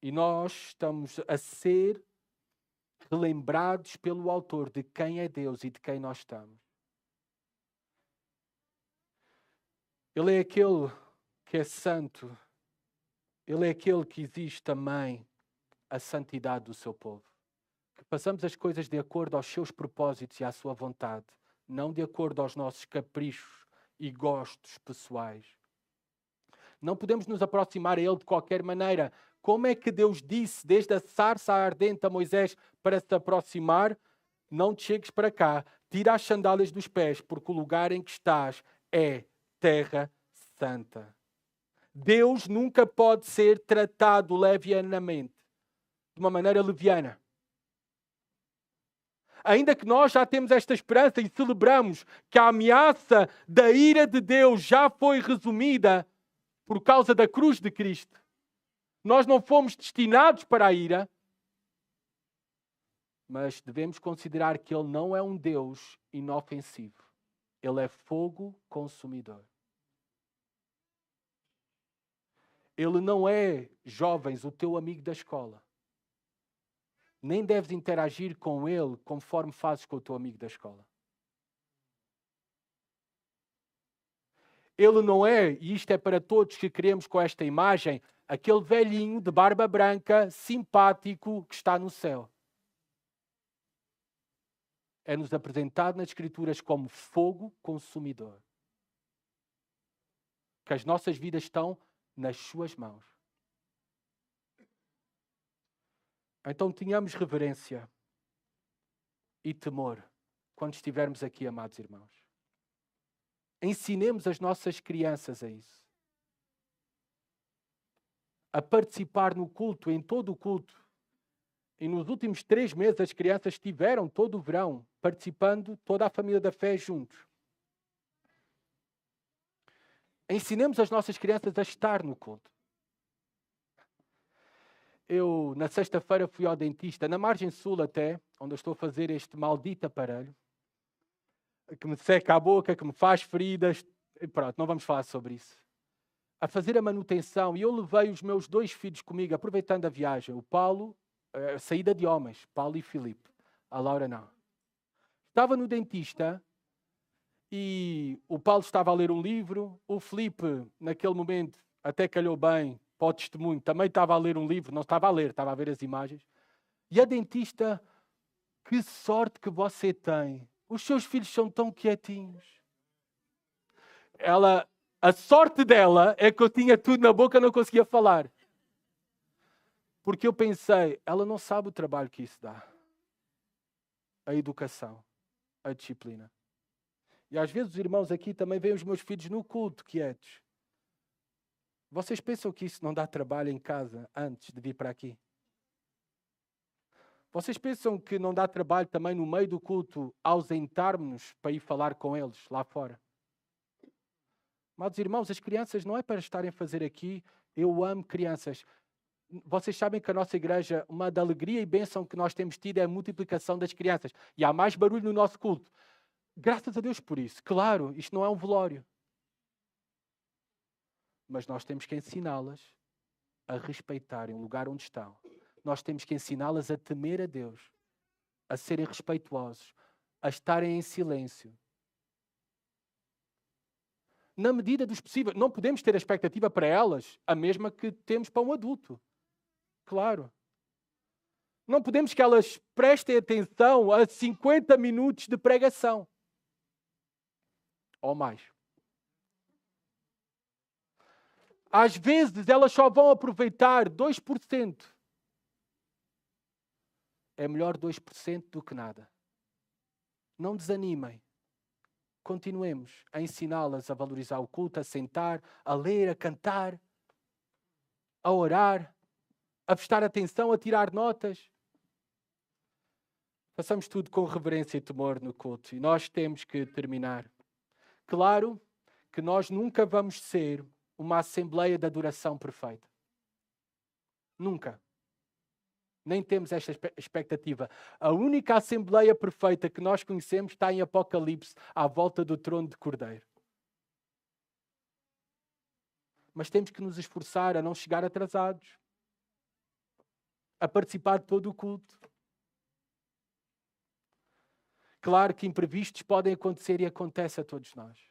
E nós estamos a ser relembrados pelo autor de quem é Deus e de quem nós estamos. Ele é aquele que é santo. Ele é aquele que exige também a santidade do seu povo. Que passamos as coisas de acordo aos seus propósitos e à sua vontade, não de acordo aos nossos caprichos e gostos pessoais. Não podemos nos aproximar a Ele de qualquer maneira. Como é que Deus disse desde a sarça ardente a Moisés para se aproximar? Não te chegues para cá, tira as sandálias dos pés, porque o lugar em que estás é terra santa. Deus nunca pode ser tratado levianamente, de uma maneira leviana. Ainda que nós já temos esta esperança e celebramos que a ameaça da ira de Deus já foi resumida por causa da cruz de Cristo. Nós não fomos destinados para a ira, mas devemos considerar que Ele não é um Deus inofensivo. Ele é fogo consumidor. Ele não é, jovens, o teu amigo da escola. Nem deves interagir com ele conforme fazes com o teu amigo da escola. Ele não é, e isto é para todos que queremos com esta imagem, aquele velhinho de barba branca, simpático, que está no céu. É-nos apresentado nas Escrituras como fogo consumidor. Que as nossas vidas estão nas suas mãos. Então tenhamos reverência e temor quando estivermos aqui, amados irmãos. Ensinemos as nossas crianças a isso. A participar no culto, em todo o culto. E nos últimos 3 meses as crianças estiveram todo o verão participando, toda a família da fé juntos. Ensinemos as nossas crianças a estar no culto. Eu, na sexta-feira, fui ao dentista, na margem sul até, onde eu estou a fazer este maldito aparelho, que me seca a boca, que me faz feridas. E pronto, não vamos falar sobre isso. a fazer a manutenção, e eu levei os meus 2 filhos comigo, aproveitando a viagem, o Paulo, a saída de homens, Paulo e Filipe, a Laura não. Estava no dentista e o Paulo estava a ler um livro, o Filipe, naquele momento, até calhou bem, para o testemunho, também estava a ler um livro, não estava a ler, estava a ver as imagens, e a dentista, que sorte que você tem, os seus filhos são tão quietinhos. A sorte dela é que eu tinha tudo na boca e não conseguia falar. Porque eu pensei, ela não sabe o trabalho que isso dá. A educação, a disciplina. E às vezes os irmãos aqui também veem os meus filhos no culto, quietos. Vocês pensam que isso não dá trabalho em casa antes de vir para aqui? Vocês pensam que não dá trabalho também no meio do culto ausentarmos-nos para ir falar com eles lá fora? Amados irmãos, as crianças não é para estarem a fazer aqui. Eu amo crianças. Vocês sabem que a nossa igreja, uma da alegria e bênção que nós temos tido é a multiplicação das crianças. E há mais barulho no nosso culto. Graças a Deus por isso. Claro, isto não é um velório. Mas nós temos que ensiná-las a respeitarem o lugar onde estão. Nós temos que ensiná-las a temer a Deus, a serem respeituosos, a estarem em silêncio. Na medida dos possíveis. Não podemos ter a expectativa para elas a mesma que temos para um adulto. Claro. Não podemos que elas prestem atenção a 50 minutos de pregação. Ou mais. Às vezes elas só vão aproveitar 2%. É melhor 2% do que nada. Não desanimem. Continuemos a ensiná-las a valorizar o culto, a sentar, a ler, a cantar, a orar, a prestar atenção, a tirar notas. Façamos tudo com reverência e temor no culto. E nós temos que terminar. Claro que nós nunca vamos ser uma assembleia de adoração perfeita. Nunca. Nem temos esta expectativa. A única assembleia perfeita que nós conhecemos está em Apocalipse, à volta do trono de Cordeiro. Mas temos que nos esforçar a não chegar atrasados, a participar de todo o culto. Claro que imprevistos podem acontecer e acontece a todos nós.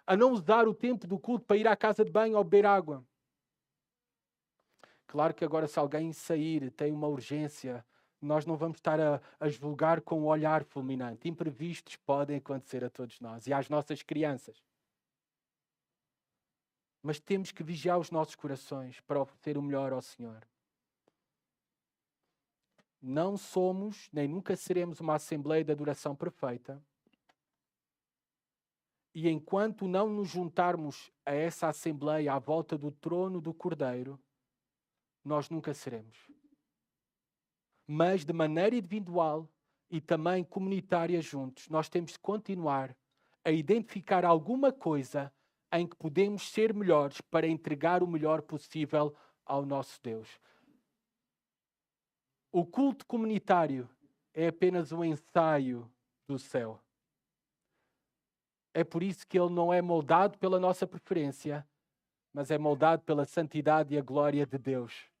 A não usar o tempo do culto para ir à casa de banho ou beber água. Claro que agora se alguém sair, tem uma urgência, nós não vamos estar a julgar com um olhar fulminante. Imprevistos podem acontecer a todos nós e às nossas crianças. Mas temos que vigiar os nossos corações para oferecer o melhor ao Senhor. Não somos, nem nunca seremos uma assembleia de adoração perfeita. E enquanto não nos juntarmos a essa assembleia à volta do trono do Cordeiro, nós nunca seremos. Mas de maneira individual e também comunitária juntos, nós temos de continuar a identificar alguma coisa em que podemos ser melhores para entregar o melhor possível ao nosso Deus. O culto comunitário é apenas um ensaio do céu. É por isso que ele não é moldado pela nossa preferência, mas é moldado pela santidade e a glória de Deus.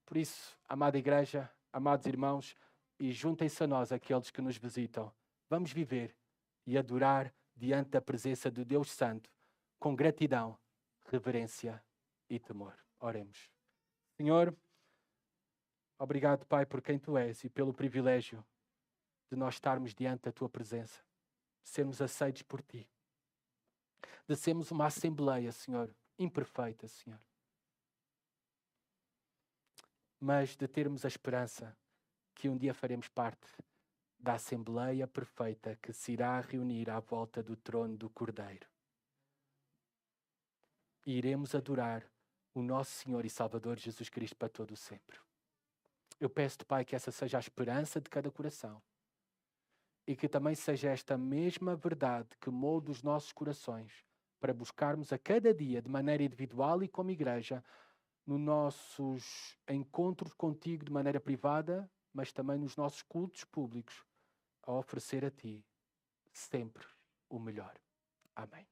Por isso, amada igreja, amados irmãos, e juntem-se a nós aqueles que nos visitam. Vamos viver e adorar diante da presença do Deus Santo, com gratidão, reverência e temor. Oremos. Senhor, obrigado, Pai, por quem Tu és e pelo privilégio de nós estarmos diante da Tua presença, de sermos aceitos por Ti, de sermos uma assembleia, Senhor, imperfeita, Senhor, mas de termos a esperança que um dia faremos parte da Assembleia perfeita que se irá reunir à volta do trono do Cordeiro. E iremos adorar o nosso Senhor e Salvador Jesus Cristo para todo o sempre. Eu peço-te, Pai, que essa seja a esperança de cada coração e que também seja esta mesma verdade que molde os nossos corações para buscarmos a cada dia, de maneira individual e como igreja, nos nossos encontros contigo de maneira privada, mas também nos nossos cultos públicos, a oferecer a Ti sempre o melhor. Amém.